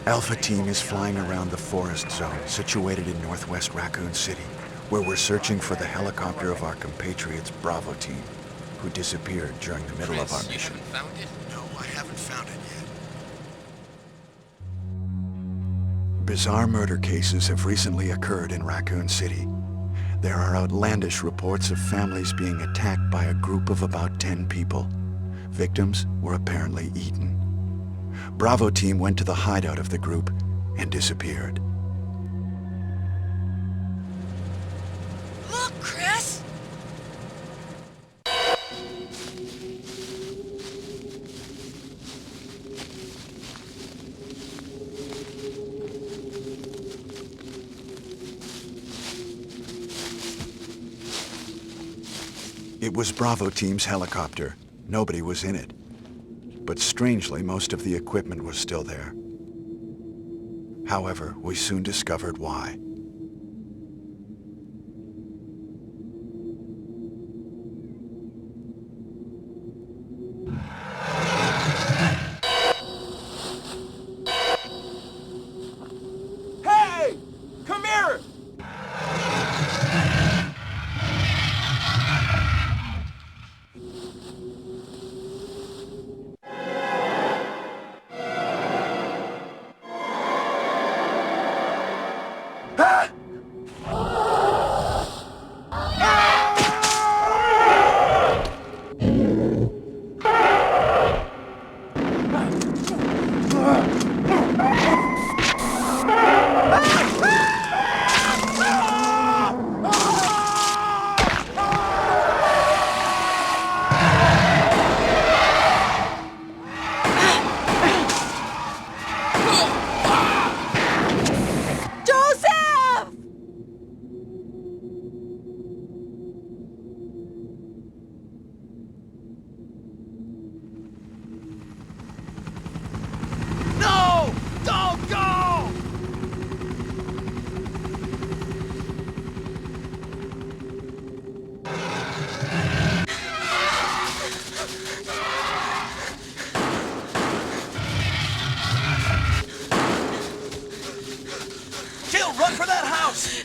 Alpha Team is flying around the forest zone situated in northwest Raccoon City, where we're searching for the helicopter of our compatriots Bravo Team, who disappeared during the middle of our mission. You haven't found it? No, I haven't found it yet. Bizarre murder cases have recently occurred in Raccoon City. There are outlandish reports of families being attacked by a group of about 10 people. Victims were apparently eaten. Bravo Team went to the hideout of the group and disappeared. Look, Chris! It was Bravo Team's helicopter. Nobody was in it. But strangely, most of the equipment was still there. However, we soon discovered why. Hey! Come here! Run for that house!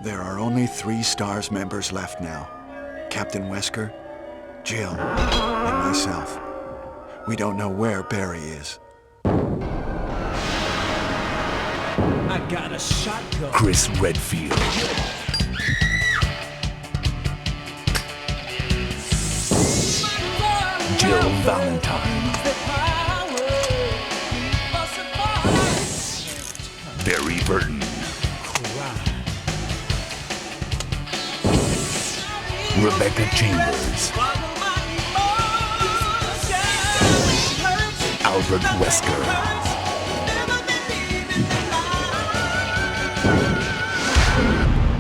There are only 3 STARS members left now. Captain Wesker, Jill, and myself. We don't know where Barry is. I got a shotgun. Chris Redfield. Jill Valentine. Barry Burton. Rebecca Chambers. Albert Wesker.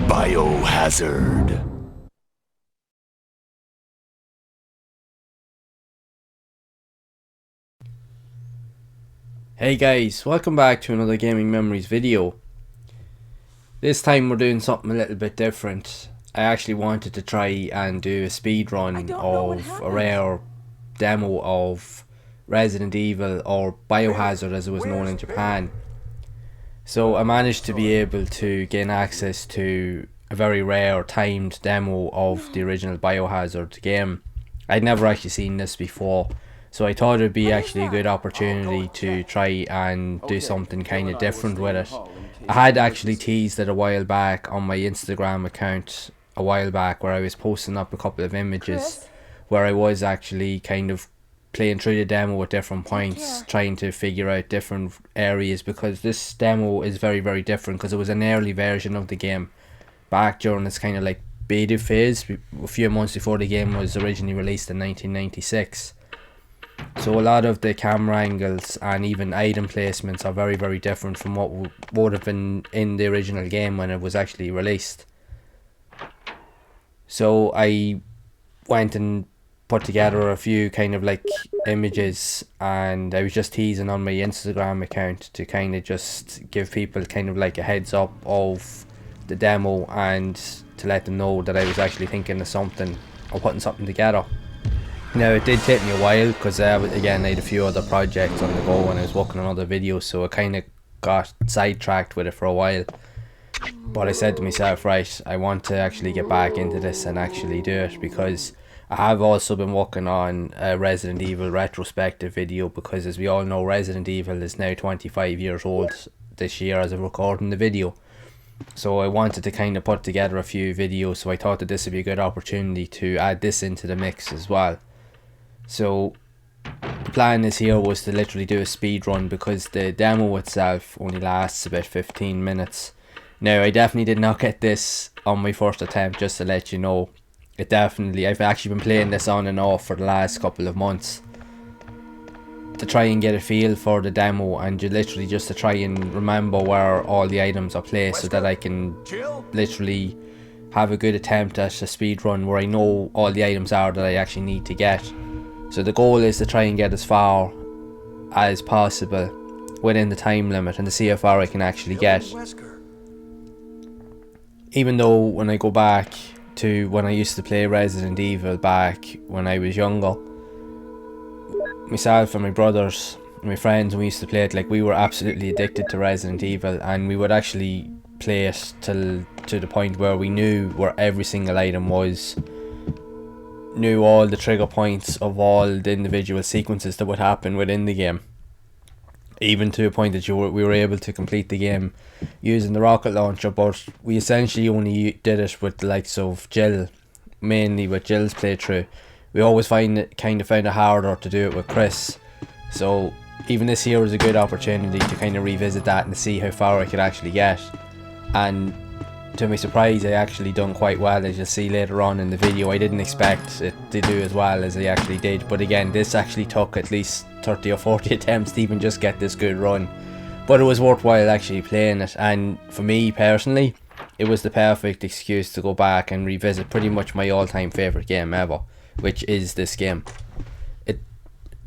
Biohazard. Hey guys, welcome back to another Gaming Memories video. This time we're doing something a little bit different. I actually wanted to try and do a speed run of a rare demo of Resident Evil, or Biohazard as it was known in Japan. So I managed to be able to gain access to a very rare timed demo of the original Biohazard game. I'd never actually seen this before, so I thought it would be actually a good opportunity to try and do something kind of different with it. I had actually teased it a while back on my Instagram account a while back, where I was posting up a couple of images where I was actually kind of playing through the demo at different points, trying to figure out different areas, because this demo is very, very different, because it was an early version of the game back during its kind of like beta phase, a few months before the game was originally released in 1996. So a lot of the camera angles and even item placements are very, very different from what would have been in the original game when it was actually released. So I went and put together a few kind of like images, and I was just teasing on my Instagram account to kind of just give people kind of like a heads up of the demo and to let them know that I was actually thinking of something or putting something together. Now it did take me a while because again I had a few other projects on the go and I was working on other videos, so I kind of got sidetracked with it for a while. But I said to myself, right, I want to actually get back into this and actually do it, because I have also been working on a Resident Evil retrospective video, because as we all know, Resident Evil is now 25 years old this year as of recording the video. So I wanted to kind of put together a few videos, so I thought that this would be a good opportunity to add this into the mix as well. So the plan this here was to literally do a speed run, because the demo itself only lasts about 15 minutes. Now I definitely did not get this on my first attempt, just to let you know. I've actually been playing this on and off for the last couple of months to try and get a feel for the demo, and literally just to try and remember where all the items are placed, so that I can literally have a good attempt at a speed run where I know all the items are that I actually need to get. So the goal is to try and get as far as possible within the time limit and to see how far I can actually get. Even though when I go back to when I used to play Resident Evil back when I was younger, myself and my brothers and my friends, we used to play it, like, we were absolutely addicted to Resident Evil, and we would actually play it to the point where we knew where every single item was, knew all the trigger points of all the individual sequences that would happen within the game, even to a point that we were able to complete the game using the rocket launcher. But we essentially only did it with the likes of Jill, mainly with Jill's playthrough. We always found it harder to do it with Chris, so even this here was a good opportunity to kind of revisit that and see how far I could actually get. And to my surprise, I actually done quite well, as you'll see later on in the video. I didn't expect it to do as well as I actually did, but again, this actually took at least 30 or 40 attempts to even just get this good run. But it was worthwhile actually playing it, and for me personally, it was the perfect excuse to go back and revisit pretty much my all-time favourite game ever, which is this game. It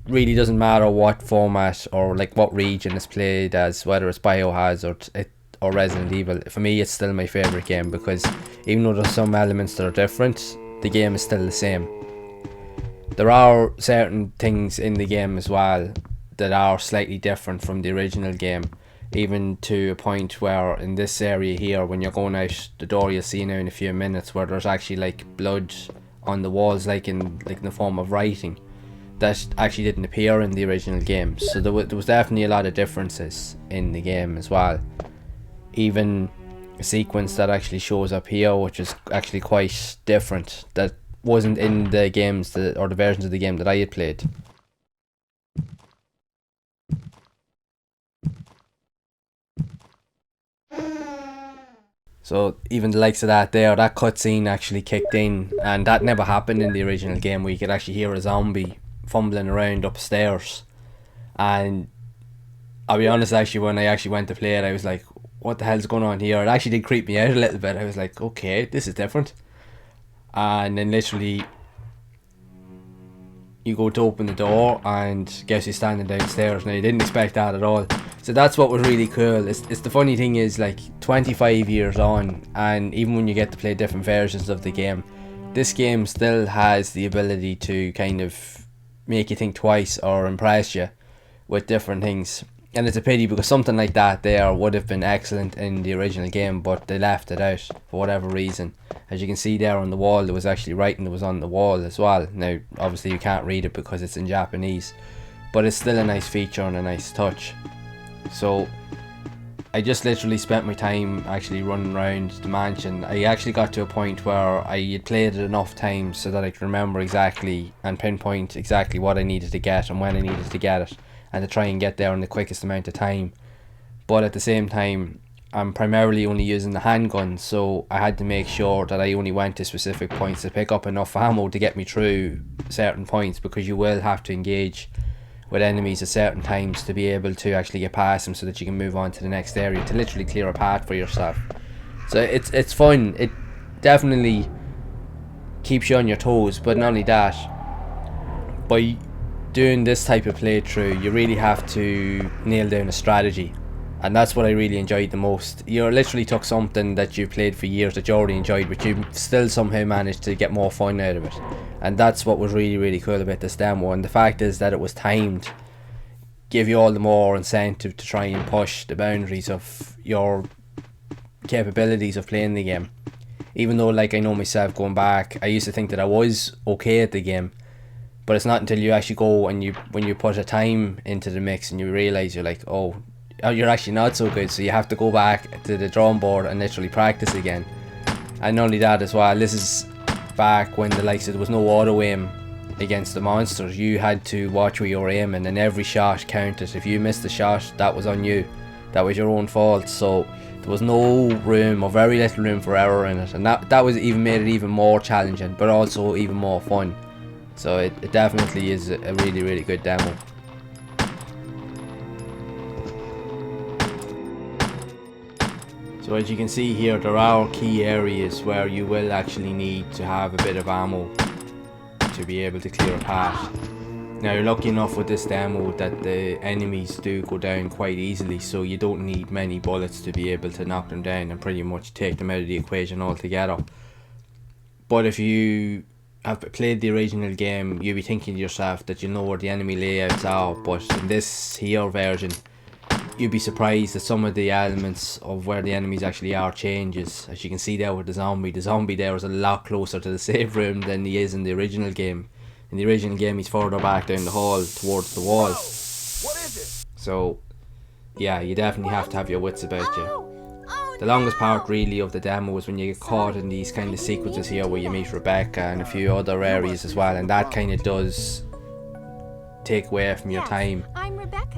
really doesn't matter what format or like what region it's played as, whether it's Biohazard or Resident Evil. For me, it's still my favourite game, because even though there's some elements that are different, the game is still the same. There are certain things in the game as well that are slightly different from the original game, even to a point where in this area here, when you're going out the door, you'll see now in a few minutes, where there's actually like blood on the walls, like in the form of writing, that actually didn't appear in the original game. So there was definitely a lot of differences in the game as well. Even a sequence that actually shows up here, which is actually quite different, that wasn't in the games or the versions of the game that I had played. So even the likes of that cutscene actually kicked in, and that never happened in the original game, where you could actually hear a zombie fumbling around upstairs. And I'll be honest, actually, when I actually went to play it, I was like, what the hell's going on here? It actually did creep me out a little bit. I was like, okay, this is different. And then literally you go to open the door and guess who's standing downstairs. Now, you didn't expect that at all. So that's what was really cool. It's the funny thing is, like, 25 years on, and even when you get to play different versions of the game, this game still has the ability to kind of make you think twice or impress you with different things. And it's a pity, because something like that there would have been excellent in the original game, but they left it out for whatever reason. As you can see there on the wall, there was actually writing that was on the wall as well. Now, obviously you can't read it because it's in Japanese, but it's still a nice feature and a nice touch. So I just literally spent my time actually running around the mansion. I actually got to a point where I had played it enough times so that I could remember exactly and pinpoint exactly what I needed to get and when I needed to get it, and to try and get there in the quickest amount of time. But at the same time, I'm primarily only using the handgun, so I had to make sure that I only went to specific points to pick up enough ammo to get me through certain points, because you will have to engage with enemies at certain times to be able to actually get past them, so that you can move on to the next area to literally clear a path for yourself. So it's fun. It definitely keeps you on your toes, but not only that, by doing this type of playthrough, you really have to nail down a strategy And that's what I really enjoyed the most. You literally took something that you played for years that you already enjoyed, but you still somehow managed to get more fun out of it. And that's what was really, really cool about this demo. And the fact is that it was timed, gave you all the more incentive to try and push the boundaries of your capabilities of playing the game. Even though, like, I know myself going back, I used to think that I was okay at the game, but it's not until you actually go and when you put a time into the mix and you realise you're like, oh, you're actually not so good, so you have to go back to the drawing board and literally practice again. And not only that as well, this is back when the likes of, there was no auto aim against the monsters. You had to watch where you were aiming, and every shot counted. If you missed a shot, that was on you, that was your own fault. So there was no room, or very little room, for error in it, and that was even made it even more challenging, but also even more fun. So it definitely is a really, really good demo. So as you can see here, there are key areas where you will actually need to have a bit of ammo to be able to clear a path. Now you're lucky enough with this demo that the enemies do go down quite easily, so you don't need many bullets to be able to knock them down and pretty much take them out of the equation altogether. But if you have played the original game, you'll be thinking to yourself that you know where the enemy layouts are, but in this here version, you'd be surprised that some of the elements of where the enemies actually are changes. As you can see there with the zombie there is a lot closer to the save room than he is in the original game. In the original game, he's further back down the hall towards the wall. What is it? So yeah, you definitely have to have your wits about you. The longest part really of the demo is when you get caught in these kind of sequences here where you meet Rebecca and a few other areas as well, and that kind of does take away from your time.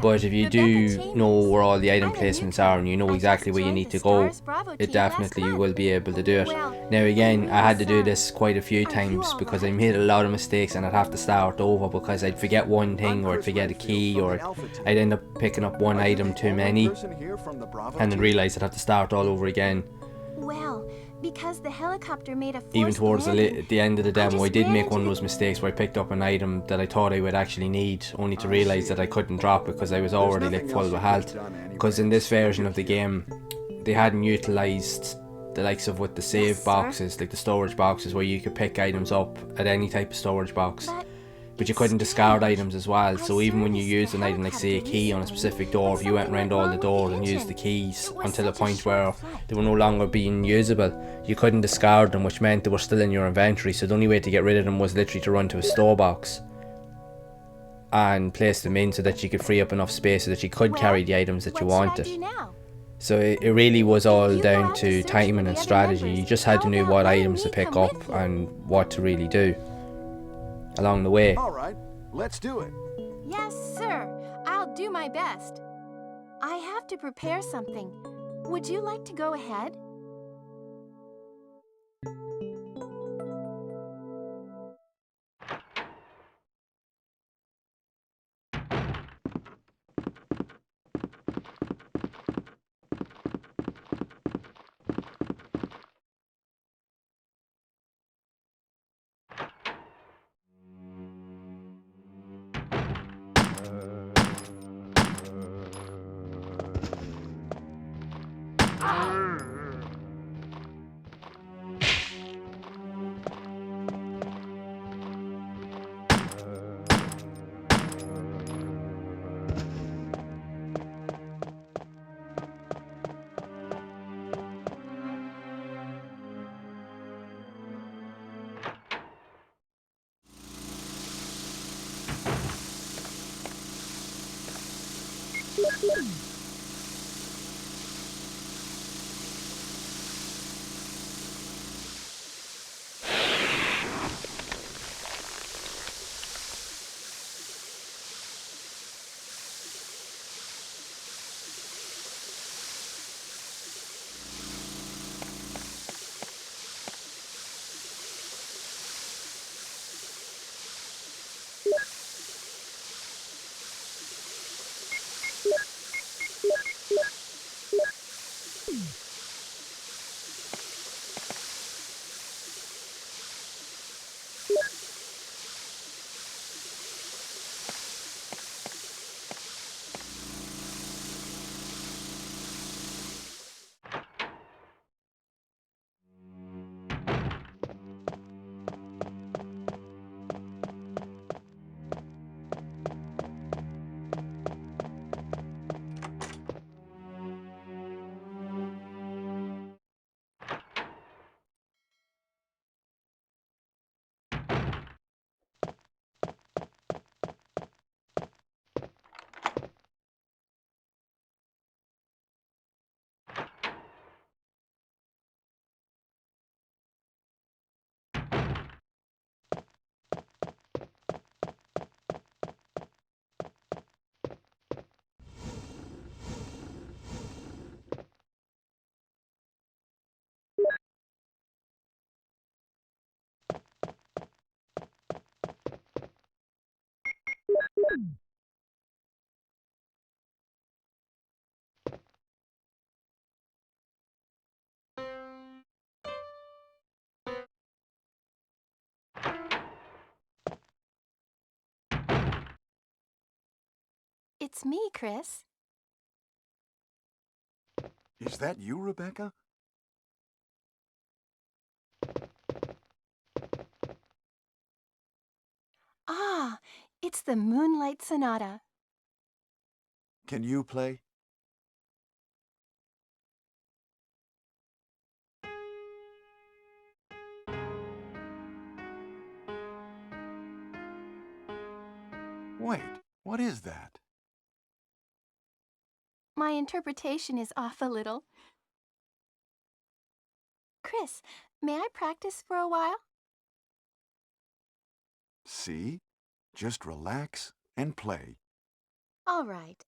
But if you do know where all the item placements are and you know exactly where you need to go, it definitely will be able to do it. Now again, I had to do this quite a few times because I made a lot of mistakes and I'd have to start over because I'd forget one thing, or I'd forget a key, or I'd end up picking up one item too many and then realise I'd have to start all over again. Well, because the helicopter made a Even towards the end of the demo, I did make one of those mistakes. mistakes where I picked up an item that I thought I would actually need, only to realise that I couldn't drop it because I was already like full with health. Because in this version of the game, they hadn't utilised the likes of with the save boxes, like the storage boxes, where you could pick items up at any type of storage box. But you couldn't discard items as well, so even when you used an item like say a key on a specific door, if you went around all the doors and used the keys until a point where they were no longer being usable, you couldn't discard them, which meant they were still in your inventory. So the only way to get rid of them was literally to run to a store box and place them in so that you could free up enough space so that you could carry the items that you wanted. So it really was all down to timing and strategy. You just had to know what items to pick up and what to really do along the way. All right, let's do it. Yes, sir. I'll do my best. I have to prepare something. Would you like to go ahead? It's me, Chris. Is that you, Rebecca? Ah, it's the Moonlight Sonata. Can you play? Wait, what is that? My interpretation is off a little. Chris, may I practice for a while? See? Just relax and play. All right.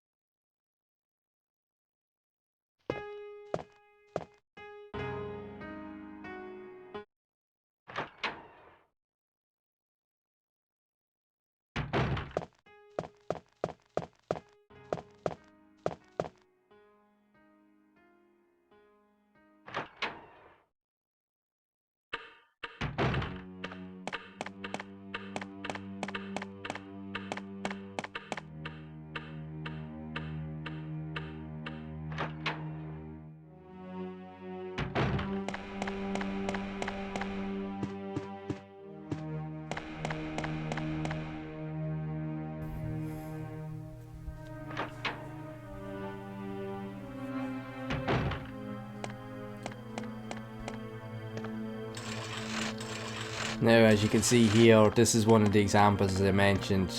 Now, as you can see here, this is one of the examples as I mentioned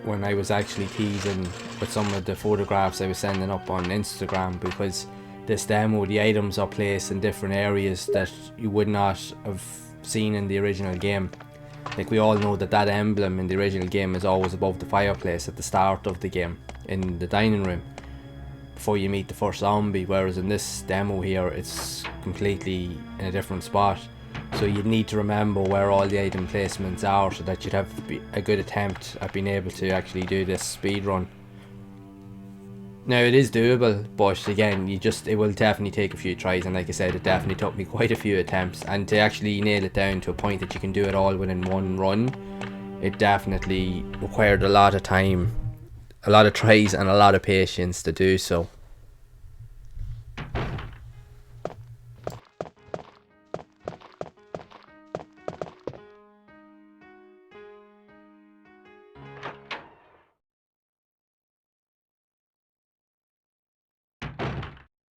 when I was actually teasing with some of the photographs I was sending up on Instagram, because this demo, the items are placed in different areas that you would not have seen in the original game. Like, we all know that that emblem in the original game is always above the fireplace at the start of the game in the dining room before you meet the first zombie, whereas in this demo here it's completely in a different spot. So you'd need to remember where all the item placements are so that you'd have a good attempt at being able to actually do this speed run. Now, it is doable, but again, it will definitely take a few tries, and like I said, it definitely took me quite a few attempts, and to actually nail it down to a point that you can do it all within one run, it definitely required a lot of time, a lot of tries and a lot of patience to do so.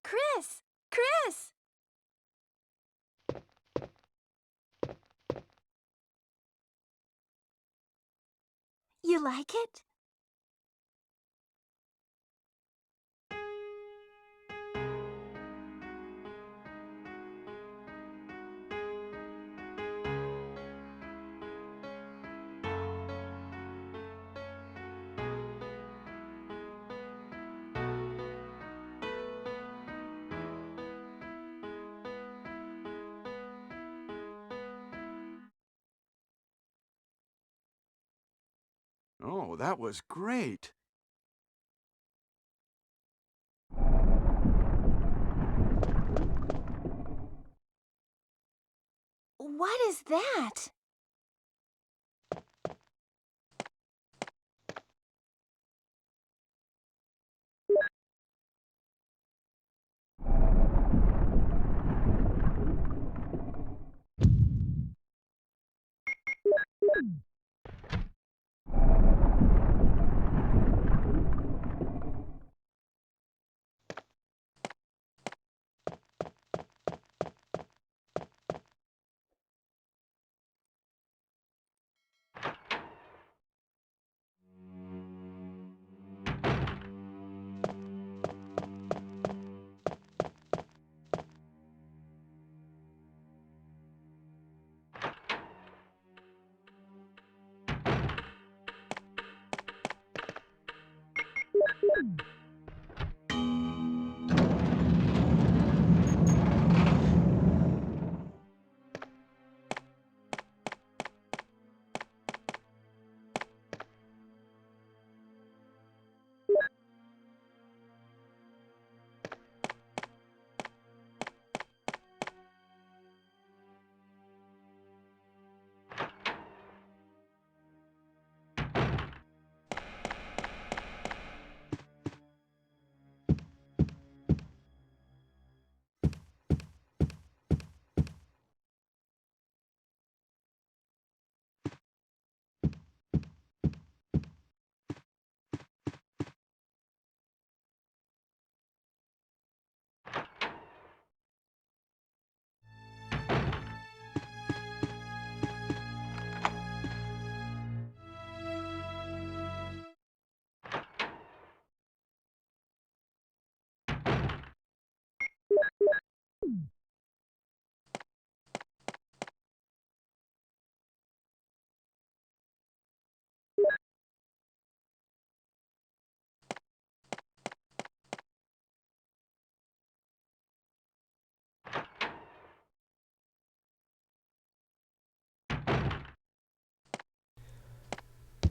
Chris! Chris! You like it? Oh, that was great. What is that?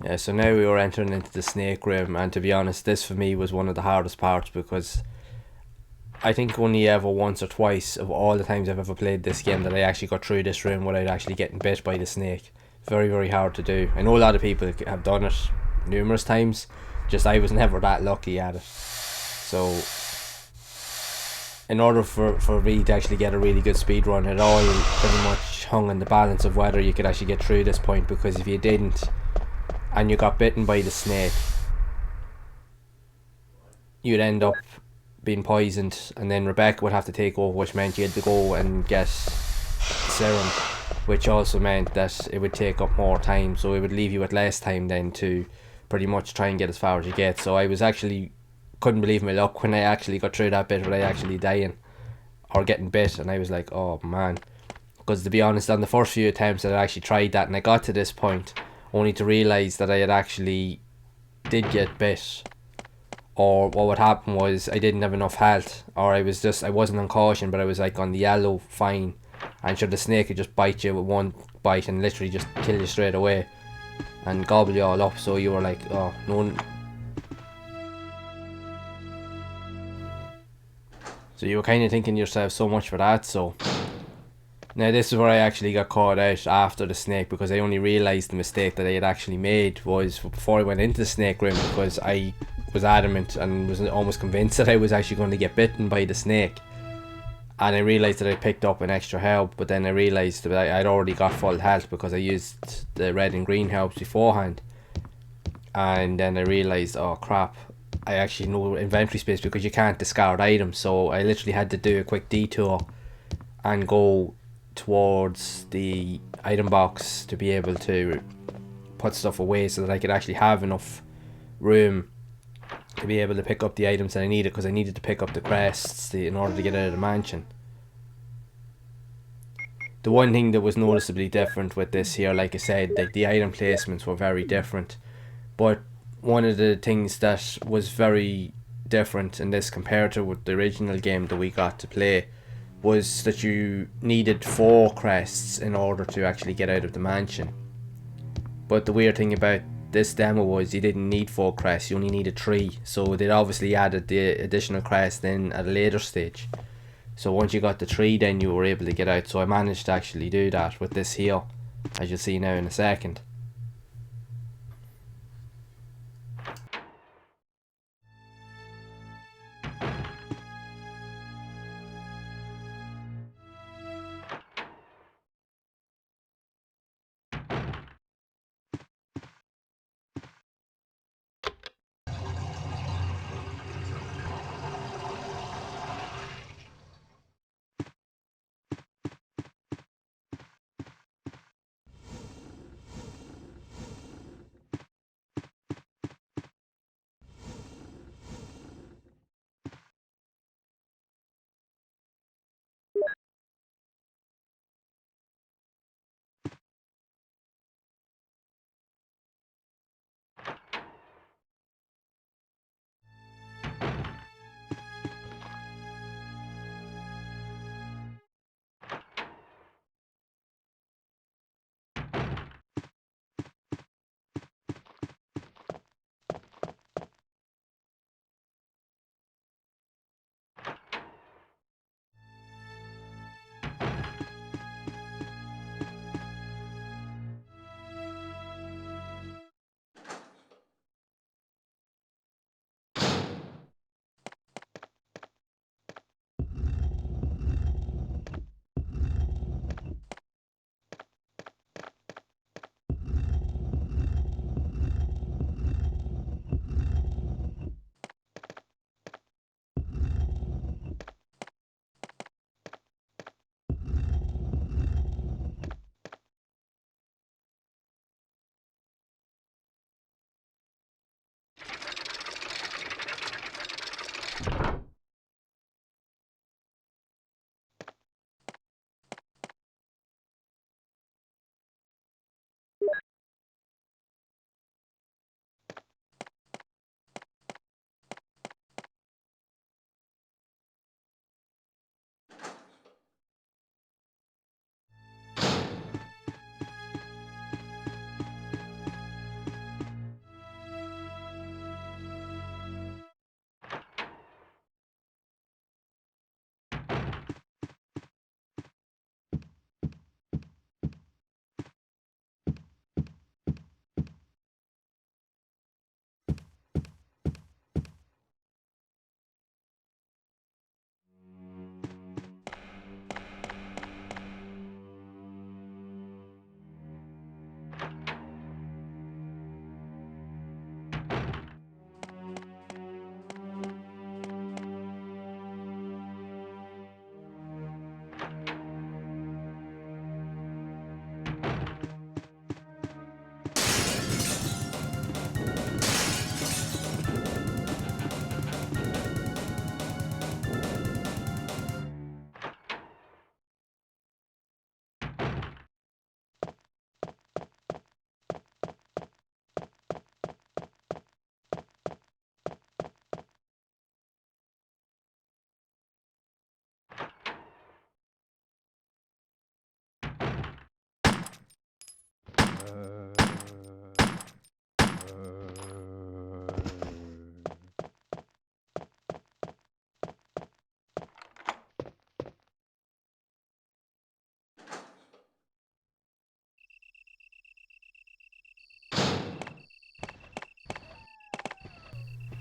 Yeah, so now we were entering into the snake room, and to be honest, this for me was one of the hardest parts, because I think only ever once or twice of all the times I've ever played this game that I actually got through this room without actually getting bit by the snake. Very, very hard to do. I know a lot of people have done it numerous times, just I was never that lucky at it. So in order for me to actually get a really good speed run, it all pretty much hung on the balance of whether you could actually get through this point, because if you didn't and you got bitten by the snake, you'd end up being poisoned, and then Rebecca would have to take over, which meant you had to go and get serum, which also meant that it would take up more time, so it would leave you with less time then to pretty much try and get as far as you get. So I was actually couldn't believe my luck when I actually got through that bit without actually dying or getting bit, and I was like, oh man. Because to be honest, on the first few attempts that I actually tried that and I got to this point, only to realise that I had actually did get bit, or what would happen was I didn't have enough health, or I wasn't on caution, but I was like on the yellow fine, and sure, the snake could just bite you with one bite and literally just kill you straight away and gobble you all up. So you were like, oh no. So you were kind of thinking to yourself, so much for that. So now this is where I actually got caught out after the snake, because I only realised the mistake that I had actually made was before I went into the snake room, because I was adamant and was almost convinced that I was actually going to get bitten by the snake, and I realised that I picked up an extra herb, but then I realised that I'd already got full health because I used the red and green herbs beforehand, and then I realised, oh crap, I actually no inventory space because you can't discard items. So I literally had to do a quick detour and go towards the item box to be able to put stuff away so that I could actually have enough room to be able to pick up the items that I needed, because I needed to pick up the crests in order to get out of the mansion. The one thing that was noticeably different with this here, like I said, like the item placements were very different, but one of the things that was very different in this compared to with the original game that we got to play was that you needed 4 crests in order to actually get out of the mansion. But the weird thing about this demo was you didn't need 4 crests, you only needed 3. So they obviously added the additional crest in at a later stage. So once you got the 3, then you were able to get out. So I managed to actually do that with this here, as you'll see now in a second.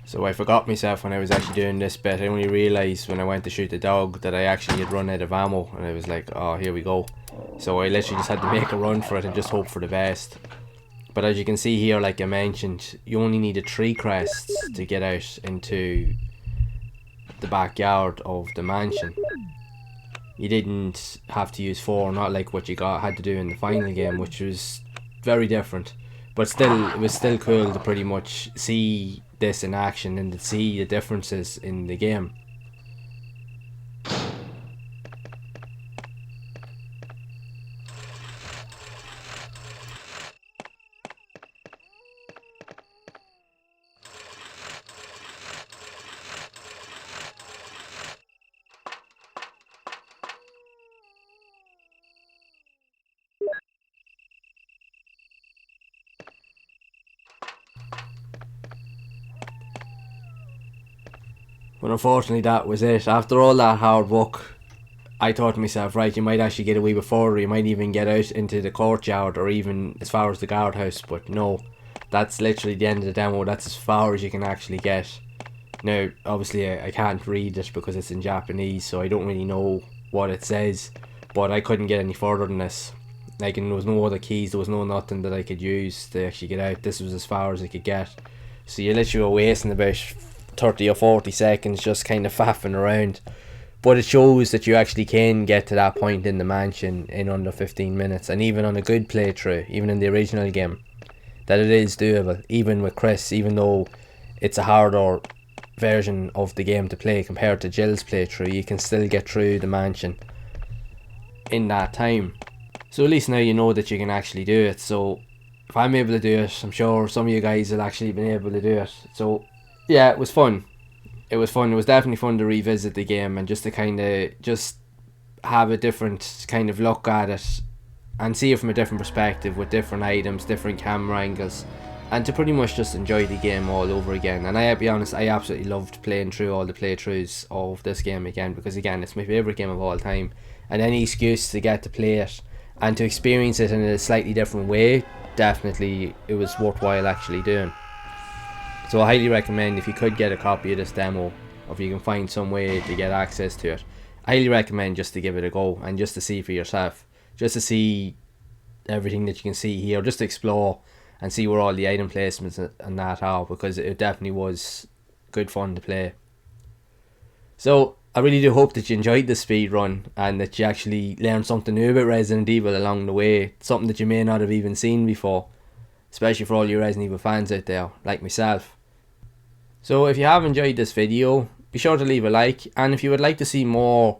So I forgot myself when I was actually doing this bit. I only realised when I went to shoot the dog that I actually had run out of ammo, and I was like, oh, here we go. So I literally just had to make a run for it and just hope for the best. But as you can see here, like I mentioned, you only needed 3 crests to get out into the backyard of the mansion. You didn't have to use 4, not like what you had to do in the final game, which was very different. But still, it was still cool to pretty much see this in action and to see the differences in the game. But unfortunately that was it. After all that hard work, I thought to myself, right, you might actually get a wee bit further, you might even get out into the courtyard or even as far as the guardhouse, but no, that's literally the end of the demo. That's as far as you can actually get. Now, obviously I can't read it because it's in Japanese, so I don't really know what it says, but I couldn't get any further than this. Like, and there was no other keys, there was no nothing that I could use to actually get out. This was as far as I could get. So you literally were wasting about 30 or 40 seconds just kind of faffing around. But it shows that you actually can get to that point in the mansion in under 15 minutes. And even on a good playthrough, even in the original game, that it is doable. Even with Chris, even though it's a harder version of the game to play compared to Jill's playthrough, you can still get through the mansion in that time. So at least now you know that you can actually do it. So if I'm able to do it, I'm sure some of you guys will actually been able to do it. So yeah, it was fun. It was fun. It was definitely fun to revisit the game and just to kind of just have a different kind of look at it and see it from a different perspective with different items, different camera angles, and to pretty much just enjoy the game all over again. And I'll be honest, I absolutely loved playing through all the playthroughs of this game again, because again, it's my favourite game of all time, and any excuse to get to play it and to experience it in a slightly different way, definitely it was worthwhile actually doing. So I highly recommend, if you could get a copy of this demo, or if you can find some way to get access to it, I highly recommend just to give it a go and just to see for yourself, just to see everything that you can see here, just to explore and see where all the item placements and that are, because it definitely was good fun to play. So I really do hope that you enjoyed the speed run and that you actually learned something new about Resident Evil along the way, something that you may not have even seen before, especially for all you Resident Evil fans out there like myself. So if you have enjoyed this video, be sure to leave a like, and if you would like to see more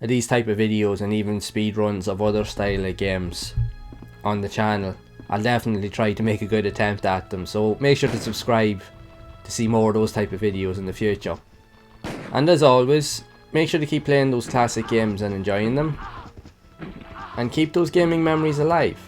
of these type of videos and even speedruns of other style of games on the channel, I'll definitely try to make a good attempt at them. So make sure to subscribe to see more of those type of videos in the future. And as always, make sure to keep playing those classic games and enjoying them, and keep those gaming memories alive.